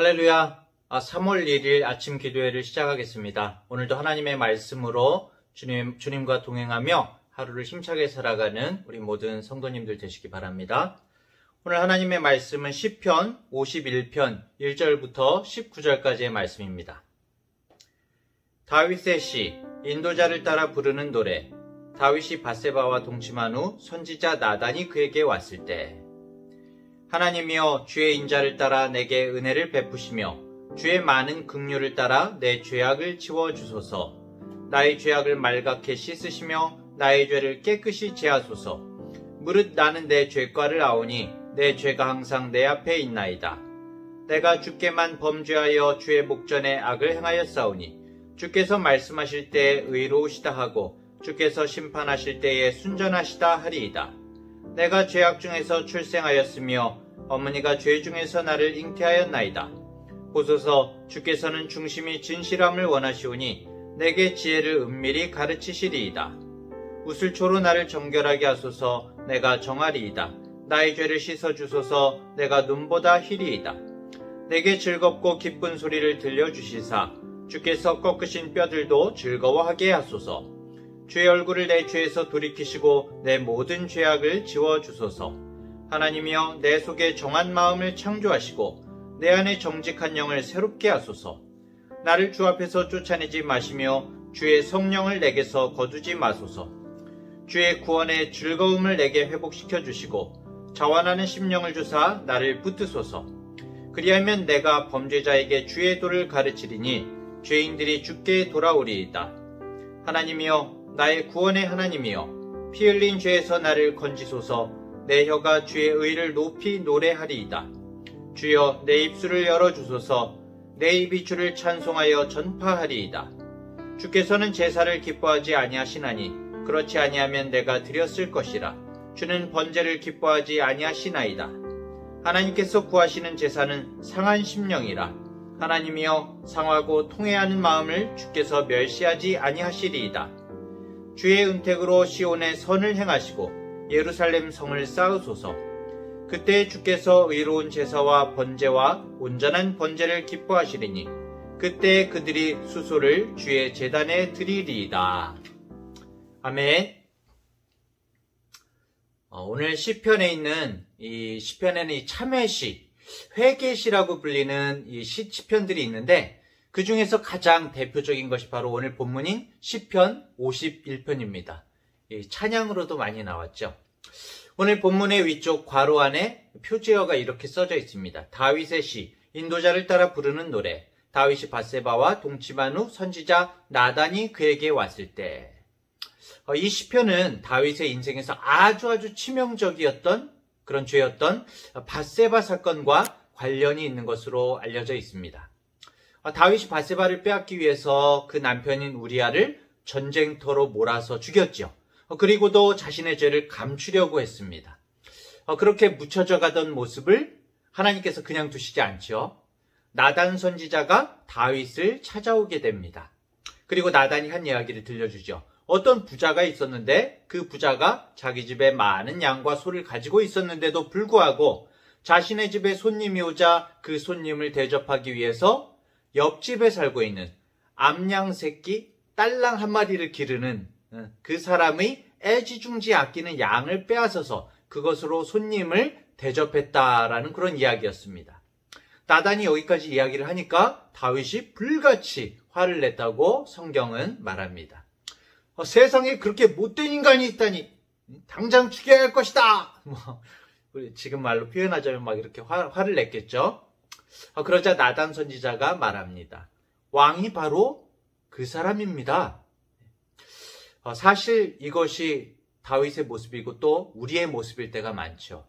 할렐루야. 3월 1일 아침 기도회를 시작하겠습니다. 오늘도 하나님의 말씀으로 주님과 동행하며 하루를 힘차게 살아가는 우리 모든 성도님들 되시기 바랍니다. 오늘 하나님의 말씀은 시편 51편 1절부터 19절까지의 말씀입니다. 다윗의 시, 인도자를 따라 부르는 노래. 다윗이 밧세바와 동침한 후 선지자 나단이 그에게 왔을 때, 하나님이여 주의 인자를 따라 내게 은혜를 베푸시며 주의 많은 긍휼을 따라 내 죄악을 지워주소서. 나의 죄악을 말갛게 씻으시며 나의 죄를 깨끗이 제하소서. 무릇 나는 내 죄과를 아오니 내 죄가 항상 내 앞에 있나이다. 내가 주께만 범죄하여 주의 목전에 악을 행하였사오니 주께서 말씀하실 때에 의로우시다 하고 주께서 심판하실 때에 순전하시다 하리이다. 내가 죄악 중에서 출생하였으며 어머니가 죄 중에서 나를 잉태하였나이다. 보소서, 주께서는 중심이 진실함을 원하시오니 내게 지혜를 은밀히 가르치시리이다. 우슬초로 나를 정결하게 하소서. 내가 정하리이다. 나의 죄를 씻어주소서. 내가 눈보다 희리이다. 내게 즐겁고 기쁜 소리를 들려주시사 주께서 꺾으신 뼈들도 즐거워하게 하소서. 주의 얼굴을 내 죄에서 돌이키시고 내 모든 죄악을 지워주소서. 하나님이여 내 속에 정한 마음을 창조하시고 내 안에 정직한 영을 새롭게 하소서. 나를 주 앞에서 쫓아내지 마시며 주의 성령을 내게서 거두지 마소서. 주의 구원의 즐거움을 내게 회복시켜 주시고 자원하는 심령을 주사 나를 붙드소서. 그리하면 내가 범죄자에게 주의 도를 가르치리니 죄인들이 주께 돌아오리이다. 하나님이여 나의 구원의 하나님이여 피 흘린 죄에서 나를 건지소서. 내 혀가 주의 의를 높이 노래하리이다. 주여 내 입술을 열어주소서. 내 입이 주를 찬송하여 전파하리이다. 주께서는 제사를 기뻐하지 아니하시나니 그렇지 아니하면 내가 드렸을 것이라. 주는 번제를 기뻐하지 아니하시나이다. 하나님께서 구하시는 제사는 상한 심령이라. 하나님이여 상하고 통회하는 마음을 주께서 멸시하지 아니하시리이다. 주의 은택으로 시온에 선을 행하시고 예루살렘 성을 쌓으소서. 그때 주께서 의로운 제사와 번제와 온전한 번제를 기뻐하시리니 그때 그들이 수소를 주의 제단에 드리리이다. 아멘. 오늘 시편에 있는 이 시편에는 이 참회시, 회개시라고 불리는 이 시편들이 있는데 그 중에서 가장 대표적인 것이 바로 오늘 본문인 시편 51편입니다. 찬양으로도 많이 나왔죠. 오늘 본문의 위쪽 괄호 안에 표제어가 이렇게 써져 있습니다. 다윗의 시, 인도자를 따라 부르는 노래. 다윗이 밧세바와 동침한 후 선지자 나단이 그에게 왔을 때. 이 시편은 다윗의 인생에서 아주 치명적이었던 그런 죄였던 밧세바 사건과 관련이 있는 것으로 알려져 있습니다. 다윗이 밧세바를 빼앗기 위해서 그 남편인 우리아를 전쟁터로 몰아서 죽였죠. 그리고도 자신의 죄를 감추려고 했습니다. 그렇게 묻혀져 가던 모습을 하나님께서 그냥 두시지 않죠. 나단 선지자가 다윗을 찾아오게 됩니다. 그리고 나단이 한 이야기를 들려주죠. 어떤 부자가 있었는데 그 부자가 자기 집에 많은 양과 소를 가지고 있었는데도 불구하고 자신의 집에 손님이 오자 그 손님을 대접하기 위해서 옆집에 살고 있는 암양 새끼 딸랑 한 마리를 기르는 그 사람의 애지중지 아끼는 양을 빼앗아서 그것으로 손님을 대접했다라는 그런 이야기였습니다. 나단이 여기까지 이야기를 하니까 다윗이 불같이 화를 냈다고 성경은 말합니다. 세상에 그렇게 못된 인간이 있다니 당장 죽여야 할 것이다. 지금 말로 표현하자면 막 이렇게 화를 냈겠죠. 그러자 나단 선지자가 말합니다. 왕이 바로 그 사람입니다. 사실 이것이 다윗의 모습이고 또 우리의 모습일 때가 많죠.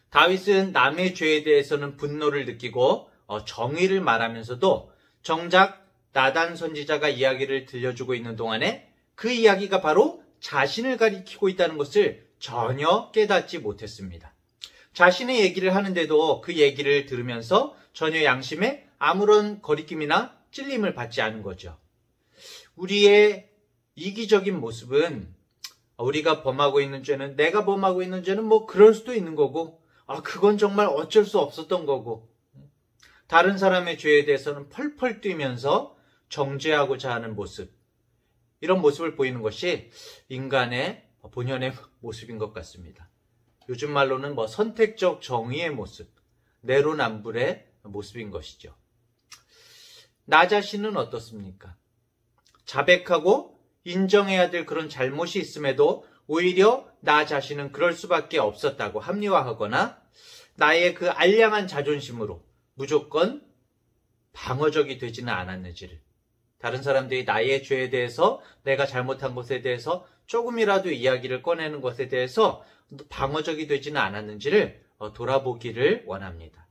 다윗은 남의 죄에 대해서는 분노를 느끼고 정의를 말하면서도 정작 나단 선지자가 이야기를 들려주고 있는 동안에 그 이야기가 바로 자신을 가리키고 있다는 것을 전혀 깨닫지 못했습니다. 자신의 얘기를 하는데도 그 얘기를 들으면서 전혀 양심에 아무런 거리낌이나 찔림을 받지 않은 거죠. 우리의 이기적인 모습은 우리가 범하고 있는 죄는 내가 범하고 있는 죄는 뭐 그럴 수도 있는 거고 그건 정말 어쩔 수 없었던 거고 다른 사람의 죄에 대해서는 펄펄 뛰면서 정죄하고자 하는 모습, 이런 모습을 보이는 것이 인간의 본연의 모습인 것 같습니다. 요즘 말로는 선택적 정의의 모습, 내로남불의 모습인 것이죠. 나 자신은 어떻습니까? 자백하고 인정해야 될 그런 잘못이 있음에도 오히려 나 자신은 그럴 수밖에 없었다고 합리화하거나 나의 그 알량한 자존심으로 무조건 방어적이 되지는 않았는지를, 다른 사람들이 나의 죄에 대해서, 내가 잘못한 것에 대해서 조금이라도 이야기를 꺼내는 것에 대해서 방어적이 되지는 않았는지를 돌아보기를 원합니다.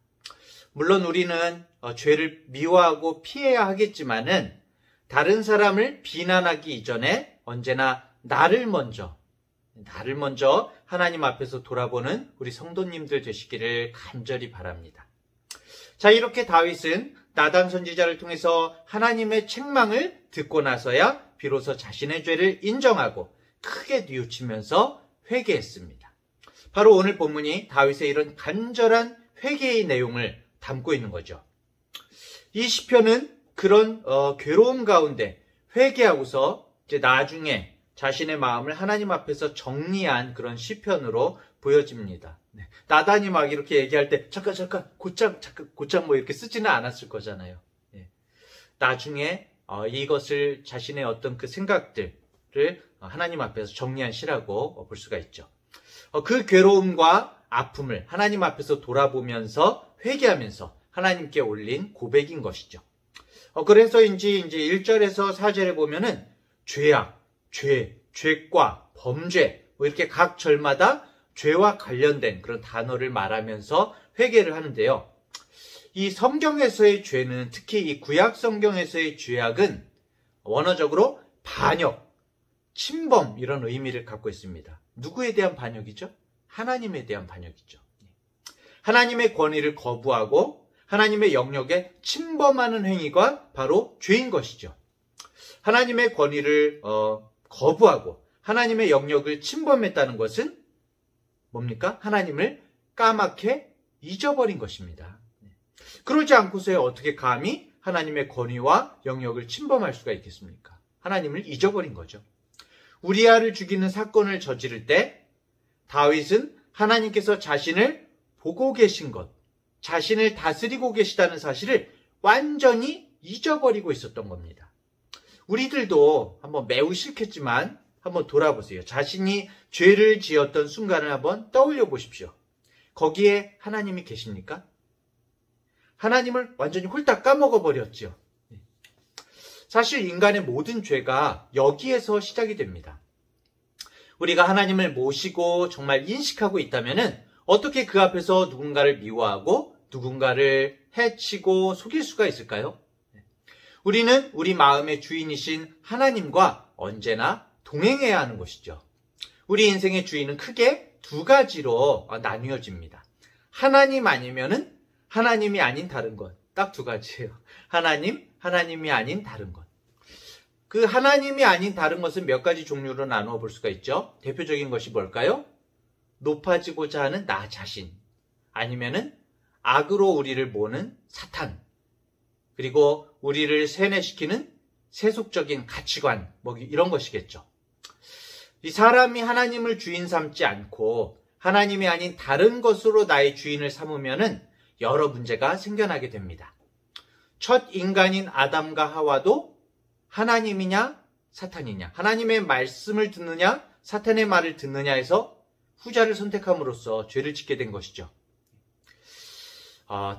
물론 우리는 죄를 미워하고 피해야 하겠지만은 다른 사람을 비난하기 이전에 언제나 나를 먼저 하나님 앞에서 돌아보는 우리 성도님들 되시기를 간절히 바랍니다. 자, 이렇게 다윗은 나단 선지자를 통해서 하나님의 책망을 듣고 나서야 비로소 자신의 죄를 인정하고 크게 뉘우치면서 회개했습니다. 바로 오늘 본문이 다윗의 이런 간절한 회개의 내용을 담고 있는 거죠. 이 시편은 그런 괴로움 가운데 회개하고서 이제 나중에 자신의 마음을 하나님 앞에서 정리한 그런 시편으로 보여집니다. 네. 나단이 막 이렇게 얘기할 때 잠깐 곧장 이렇게 쓰지는 않았을 거잖아요. 네. 나중에 이것을 자신의 어떤 그 생각들을 하나님 앞에서 정리한 시라고 볼 수가 있죠. 그 괴로움과 아픔을 하나님 앞에서 돌아보면서 회개하면서 하나님께 올린 고백인 것이죠. 그래서인지 이제 1절에서 4절에 보면은 죄악, 죄과 범죄, 이렇게 각 절마다 죄와 관련된 그런 단어를 말하면서 회개를 하는데요. 이 성경에서의 죄는, 특히 이 구약 성경에서의 죄악은 원어적으로 반역, 침범, 이런 의미를 갖고 있습니다. 누구에 대한 반역이죠? 하나님에 대한 반역이죠. 하나님의 권위를 거부하고 하나님의 영역에 침범하는 행위가 바로 죄인 것이죠. 하나님의 권위를 거부하고 하나님의 영역을 침범했다는 것은 뭡니까? 하나님을 까맣게 잊어버린 것입니다. 그러지 않고서야 어떻게 감히 하나님의 권위와 영역을 침범할 수가 있겠습니까? 하나님을 잊어버린 거죠. 우리아를 죽이는 사건을 저지를 때 다윗은 하나님께서 자신을 보고 계신 것, 자신을 다스리고 계시다는 사실을 완전히 잊어버리고 있었던 겁니다. 우리들도 한번 매우 싫겠지만 한번 돌아보세요. 자신이 죄를 지었던 순간을 한번 떠올려 보십시오. 거기에 하나님이 계십니까? 하나님을 완전히 홀딱 까먹어 버렸죠. 사실 인간의 모든 죄가 여기에서 시작이 됩니다. 우리가 하나님을 모시고 정말 인식하고 있다면은 어떻게 그 앞에서 누군가를 미워하고 누군가를 해치고 속일 수가 있을까요? 우리는 우리 마음의 주인이신 하나님과 언제나 동행해야 하는 것이죠. 우리 인생의 주인은 크게 두 가지로 나뉘어집니다. 하나님 아니면은 하나님이 아닌 다른 것. 딱 두 가지예요. 하나님이 아닌 다른 것. 그 하나님이 아닌 다른 것은 몇 가지 종류로 나누어 볼 수가 있죠. 대표적인 것이 뭘까요? 높아지고자 하는 나 자신, 아니면은 악으로 우리를 모는 사탄, 그리고 우리를 세뇌시키는 세속적인 가치관, 이런 것이겠죠. 이 사람이 하나님을 주인 삼지 않고 하나님이 아닌 다른 것으로 나의 주인을 삼으면은 여러 문제가 생겨나게 됩니다. 첫 인간인 아담과 하와도 하나님이냐 사탄이냐, 하나님의 말씀을 듣느냐 사탄의 말을 듣느냐 해서 후자를 선택함으로써 죄를 짓게 된 것이죠.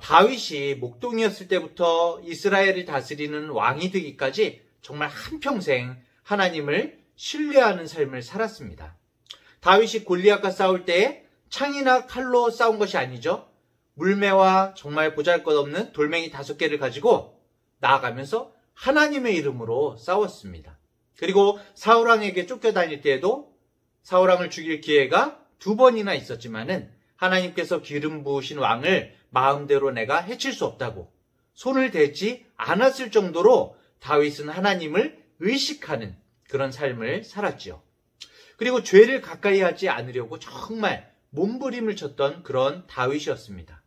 다윗이 목동이었을 때부터 이스라엘을 다스리는 왕이 되기까지 정말 한평생 하나님을 신뢰하는 삶을 살았습니다. 다윗이 골리앗과 싸울 때에 창이나 칼로 싸운 것이 아니죠. 물매와 정말 보잘것없는 돌멩이 5개를 가지고 나아가면서 하나님의 이름으로 싸웠습니다. 그리고 사울왕에게 쫓겨다닐 때에도 사울왕을 죽일 기회가 2번이나 있었지만은 하나님께서 기름 부으신 왕을 마음대로 내가 해칠 수 없다고 손을 대지 않았을 정도로 다윗은 하나님을 의식하는 그런 삶을 살았지요. 그리고 죄를 가까이 하지 않으려고 정말 몸부림을 쳤던 그런 다윗이었습니다.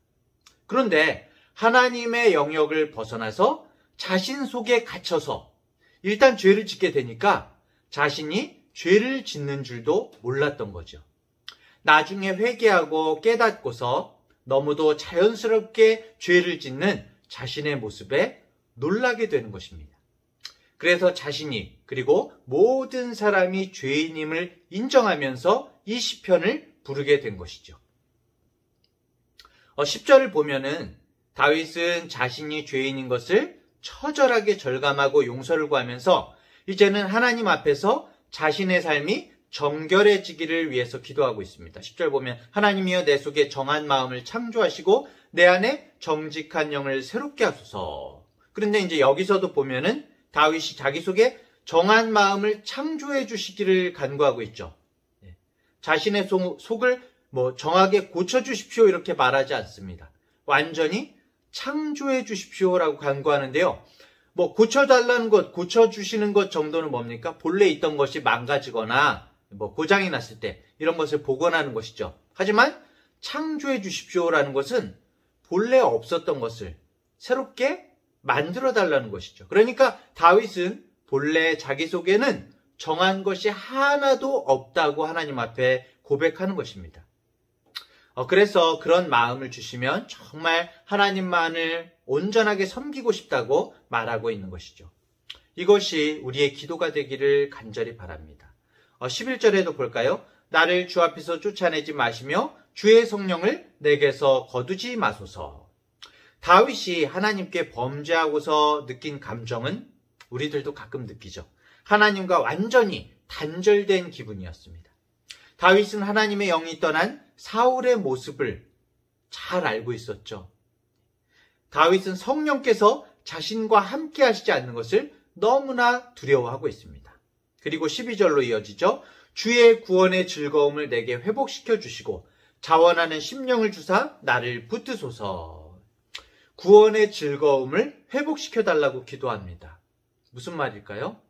그런데 하나님의 영역을 벗어나서 자신 속에 갇혀서 일단 죄를 짓게 되니까 자신이 죄를 짓는 줄도 몰랐던 거죠. 나중에 회개하고 깨닫고서 너무도 자연스럽게 죄를 짓는 자신의 모습에 놀라게 되는 것입니다. 그래서 자신이 그리고 모든 사람이 죄인임을 인정하면서 이 시편을 부르게 된 것이죠. 10절을 보면은 다윗은 자신이 죄인인 것을 처절하게 절감하고 용서를 구하면서 이제는 하나님 앞에서 자신의 삶이 정결해지기를 위해서 기도하고 있습니다. 10절 보면 하나님이여 내 속에 정한 마음을 창조하시고 내 안에 정직한 영을 새롭게 하소서. 그런데 이제 여기서도 보면은 다윗이 자기 속에 정한 마음을 창조해 주시기를 간구하고 있죠. 자신의 속을 정하게 고쳐주십시오 이렇게 말하지 않습니다. 완전히 창조해 주십시오라고 간구하는데요. 고쳐달라는 것, 고쳐주시는 것 정도는 뭡니까? 본래 있던 것이 망가지거나 고장이 났을 때 이런 것을 복원하는 것이죠. 하지만 창조해 주십시오라는 것은 본래 없었던 것을 새롭게 만들어 달라는 것이죠. 그러니까 다윗은 본래 자기 속에는 정한 것이 하나도 없다고 하나님 앞에 고백하는 것입니다. 그래서 그런 마음을 주시면 정말 하나님만을 온전하게 섬기고 싶다고 말하고 있는 것이죠. 이것이 우리의 기도가 되기를 간절히 바랍니다. 11절에도 볼까요? 나를 주 앞에서 쫓아내지 마시며 주의 성령을 내게서 거두지 마소서. 다윗이 하나님께 범죄하고서 느낀 감정은 우리들도 가끔 느끼죠. 하나님과 완전히 단절된 기분이었습니다. 다윗은 하나님의 영이 떠난 사울의 모습을 잘 알고 있었죠. 다윗은 성령께서 자신과 함께 하시지 않는 것을 너무나 두려워하고 있습니다. 그리고 12절로 이어지죠. 주의 구원의 즐거움을 내게 회복시켜 주시고 자원하는 심령을 주사 나를 붙드소서. 구원의 즐거움을 회복시켜 달라고 기도합니다. 무슨 말일까요?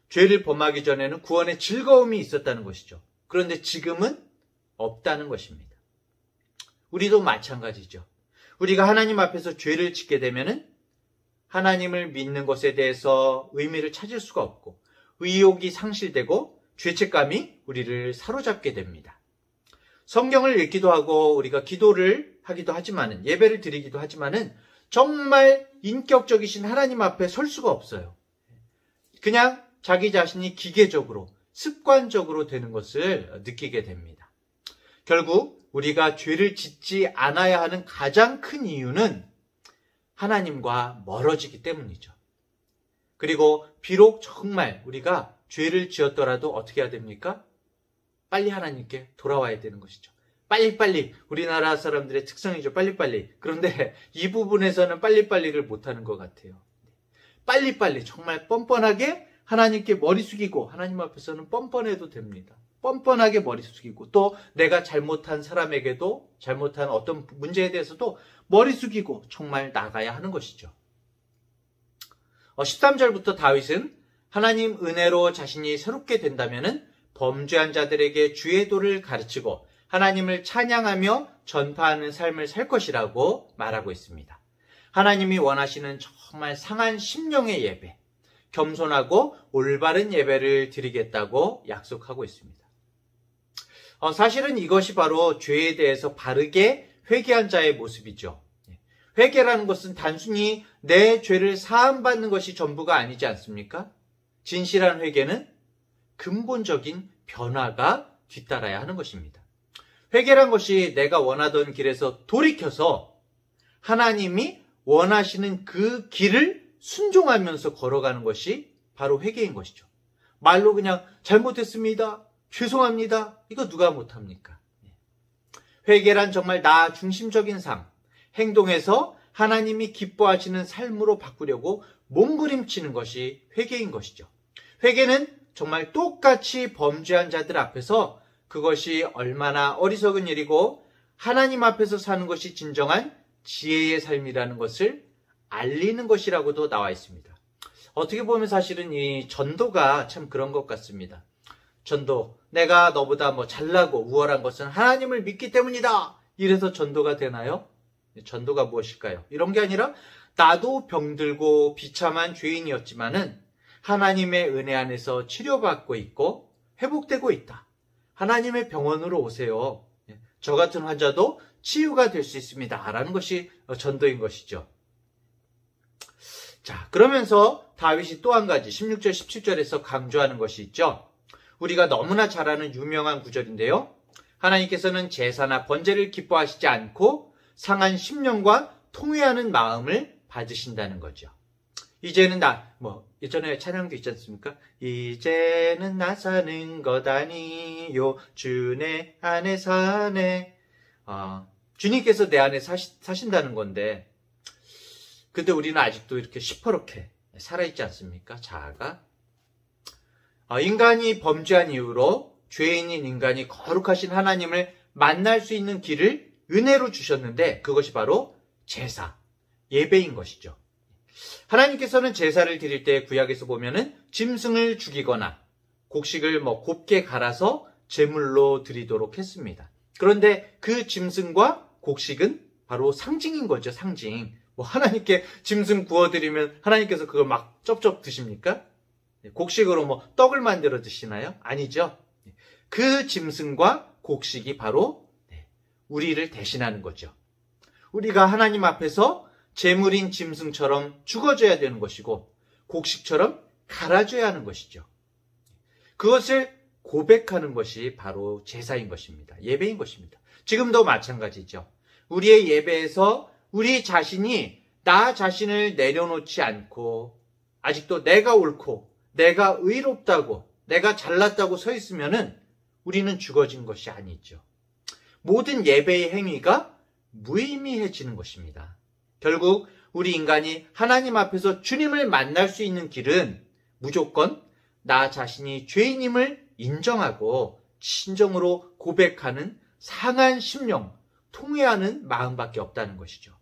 죄를 범하기 전에는 구원의 즐거움이 있었다는 것이죠. 그런데 지금은 없다는 것입니다. 우리도 마찬가지죠. 우리가 하나님 앞에서 죄를 짓게 되면은 하나님을 믿는 것에 대해서 의미를 찾을 수가 없고 의욕이 상실되고 죄책감이 우리를 사로잡게 됩니다. 성경을 읽기도 하고 우리가 기도를 하기도 하지만은 예배를 드리기도 하지만은 정말 인격적이신 하나님 앞에 설 수가 없어요. 그냥 자기 자신이 기계적으로 습관적으로 되는 것을 느끼게 됩니다. 결국 우리가 죄를 짓지 않아야 하는 가장 큰 이유는 하나님과 멀어지기 때문이죠. 그리고 비록 정말 우리가 죄를 지었더라도 어떻게 해야 됩니까? 빨리 하나님께 돌아와야 되는 것이죠. 빨리빨리, 우리나라 사람들의 특성이죠. 빨리빨리. 그런데 이 부분에서는 빨리빨리를 못하는 것 같아요. 빨리빨리 정말 뻔뻔하게 하나님께 머리 숙이고 하나님 앞에서는 뻔뻔해도 됩니다. 뻔뻔하게 머리 숙이고 또 내가 잘못한 사람에게도 잘못한 어떤 문제에 대해서도 머리 숙이고 정말 나가야 하는 것이죠. 13절부터 다윗은 하나님 은혜로 자신이 새롭게 된다면은 범죄한 자들에게 주의 도를 가르치고 하나님을 찬양하며 전파하는 삶을 살 것이라고 말하고 있습니다. 하나님이 원하시는 정말 상한 심령의 예배, 겸손하고 올바른 예배를 드리겠다고 약속하고 있습니다. 사실은 이것이 바로 죄에 대해서 바르게 회개한 자의 모습이죠. 회개라는 것은 단순히 내 죄를 사함받는 것이 전부가 아니지 않습니까? 진실한 회개는 근본적인 변화가 뒤따라야 하는 것입니다. 회개란 것이 내가 원하던 길에서 돌이켜서 하나님이 원하시는 그 길을 순종하면서 걸어가는 것이 바로 회개인 것이죠. 말로 그냥 잘못했습니다. 죄송합니다. 이거 누가 못합니까? 회개란 정말 나 중심적인 삶, 행동에서 하나님이 기뻐하시는 삶으로 바꾸려고 몸부림치는 것이 회개인 것이죠. 회개는 정말 똑같이 범죄한 자들 앞에서 그것이 얼마나 어리석은 일이고 하나님 앞에서 사는 것이 진정한 지혜의 삶이라는 것을 알리는 것이라고도 나와 있습니다. 어떻게 보면 사실은 이 전도가 참 그런 것 같습니다. 전도, 내가 너보다 잘나고 우월한 것은 하나님을 믿기 때문이다. 이래서 전도가 되나요? 전도가 무엇일까요? 이런 게 아니라 나도 병들고 비참한 죄인이었지만은 하나님의 은혜 안에서 치료받고 있고 회복되고 있다. 하나님의 병원으로 오세요. 저 같은 환자도 치유가 될 수 있습니다. 라는 것이 전도인 것이죠. 자, 그러면서 다윗이 또 한 가지 16절, 17절에서 강조하는 것이 있죠. 우리가 너무나 잘 아는 유명한 구절인데요. 하나님께서는 제사나 번제를 기뻐하시지 않고 상한 심령과 통회하는 마음을 받으신다는 거죠. 이제는 예전에 찬양도 있지 않습니까? 이제는 나 사는 것 아니요 주 내 안에 사네. 주님께서 내 안에 사신다는 건데, 근데 우리는 아직도 이렇게 시퍼렇게 살아있지 않습니까? 자아가. 인간이 범죄한 이후로 죄인인 인간이 거룩하신 하나님을 만날 수 있는 길을 은혜로 주셨는데, 그것이 바로 제사, 예배인 것이죠. 하나님께서는 제사를 드릴 때 구약에서 보면은 짐승을 죽이거나 곡식을 곱게 갈아서 제물로 드리도록 했습니다. 그런데 그 짐승과 곡식은 바로 상징인 거죠, 상징. 하나님께 짐승 구워드리면 하나님께서 그걸 막 쩝쩝 드십니까? 곡식으로 떡을 만들어 드시나요? 아니죠. 그 짐승과 곡식이 바로 우리를 대신하는 거죠. 우리가 하나님 앞에서 제물인 짐승처럼 죽어줘야 되는 것이고 곡식처럼 갈아줘야 하는 것이죠. 그것을 고백하는 것이 바로 제사인 것입니다. 예배인 것입니다. 지금도 마찬가지죠. 우리의 예배에서 우리 자신이 나 자신을 내려놓지 않고 아직도 내가 옳고 내가 의롭다고 내가 잘났다고 서 있으면은 우리는 죽어진 것이 아니죠. 모든 예배의 행위가 무의미해지는 것입니다. 결국 우리 인간이 하나님 앞에서 주님을 만날 수 있는 길은 무조건 나 자신이 죄인임을 인정하고 진정으로 고백하는 상한 심령, 통회하는 마음밖에 없다는 것이죠.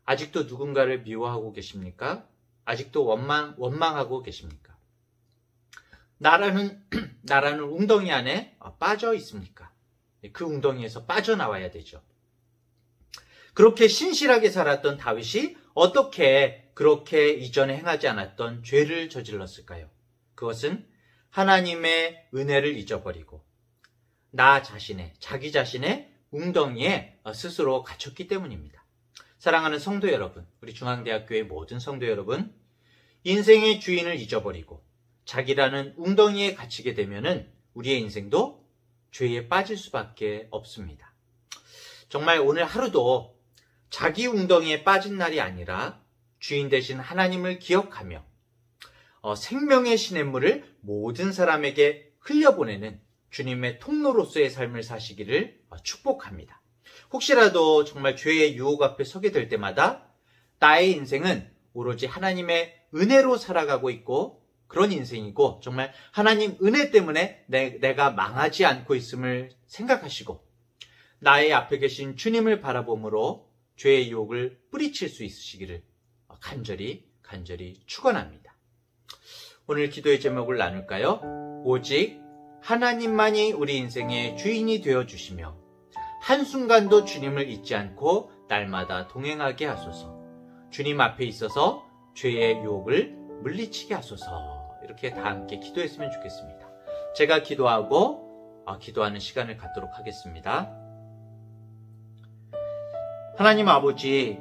아직도 누군가를 미워하고 계십니까? 아직도 원망하고 계십니까? 나라는 웅덩이 안에 빠져 있습니까? 그 웅덩이에서 빠져나와야 되죠. 그렇게 신실하게 살았던 다윗이 어떻게 그렇게 이전에 행하지 않았던 죄를 저질렀을까요? 그것은 하나님의 은혜를 잊어버리고 자기 자신의 웅덩이에 스스로 갇혔기 때문입니다. 사랑하는 성도 여러분, 우리 중앙대학교의 모든 성도 여러분, 인생의 주인을 잊어버리고 자기라는 웅덩이에 갇히게 되면은 우리의 인생도 죄에 빠질 수밖에 없습니다. 정말 오늘 하루도 자기 웅덩이에 빠진 날이 아니라 주인 되신 하나님을 기억하며 생명의 시냇물을 모든 사람에게 흘려보내는 주님의 통로로서의 삶을 사시기를 축복합니다. 혹시라도 정말 죄의 유혹 앞에 서게 될 때마다 나의 인생은 오로지 하나님의 은혜로 살아가고 있고 그런 인생이고 정말 하나님 은혜 때문에 내가 망하지 않고 있음을 생각하시고 나의 앞에 계신 주님을 바라봄으로 죄의 유혹을 뿌리칠 수 있으시기를 간절히 축원합니다. 오늘 기도의 제목을 나눌까요? 오직 하나님만이 우리 인생의 주인이 되어주시며 한순간도 주님을 잊지 않고 날마다 동행하게 하소서. 주님 앞에 있어서 죄의 유혹을 물리치게 하소서. 이렇게 다 함께 기도했으면 좋겠습니다. 제가 기도하고 기도하는 시간을 갖도록 하겠습니다. 하나님 아버지,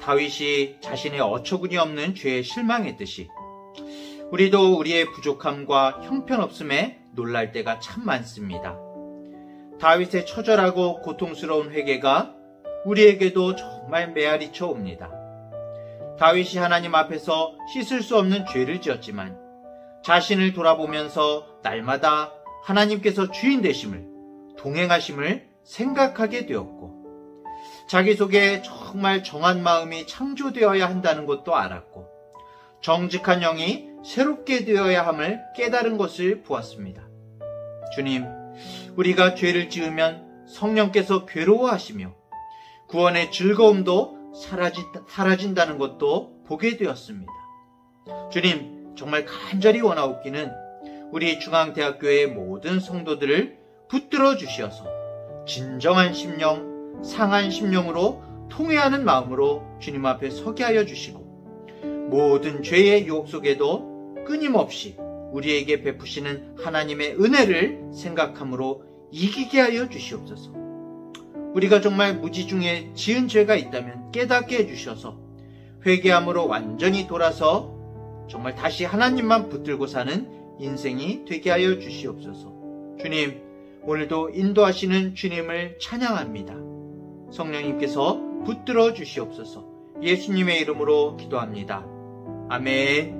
다윗이 자신의 어처구니 없는 죄에 실망했듯이 우리도 우리의 부족함과 형편없음에 놀랄 때가 참 많습니다. 다윗의 처절하고 고통스러운 회개가 우리에게도 정말 메아리쳐 옵니다. 다윗이 하나님 앞에서 씻을 수 없는 죄를 지었지만 자신을 돌아보면서 날마다 하나님께서 주인 되심을, 동행하심을 생각하게 되었고 자기 속에 정말 정한 마음이 창조되어야 한다는 것도 알았고 정직한 영이 새롭게 되어야 함을 깨달은 것을 보았습니다. 주님, 우리가 죄를 지으면 성령께서 괴로워하시며 구원의 즐거움도 사라진다는 것도 보게 되었습니다. 주님, 정말 간절히 원하옵기는 우리 중앙대학교의 모든 성도들을 붙들어 주시어서 진정한 심령, 상한 심령으로 통회하는 마음으로 주님 앞에 서게 하여 주시고 모든 죄의 유혹 속에도 끊임없이 우리에게 베푸시는 하나님의 은혜를 생각함으로 이기게 하여 주시옵소서. 우리가 정말 무지 중에 지은 죄가 있다면 깨닫게 해주셔서 회개함으로 완전히 돌아서 정말 다시 하나님만 붙들고 사는 인생이 되게 하여 주시옵소서. 주님, 오늘도 인도하시는 주님을 찬양합니다. 성령님께서 붙들어 주시옵소서. 예수님의 이름으로 기도합니다. 아멘.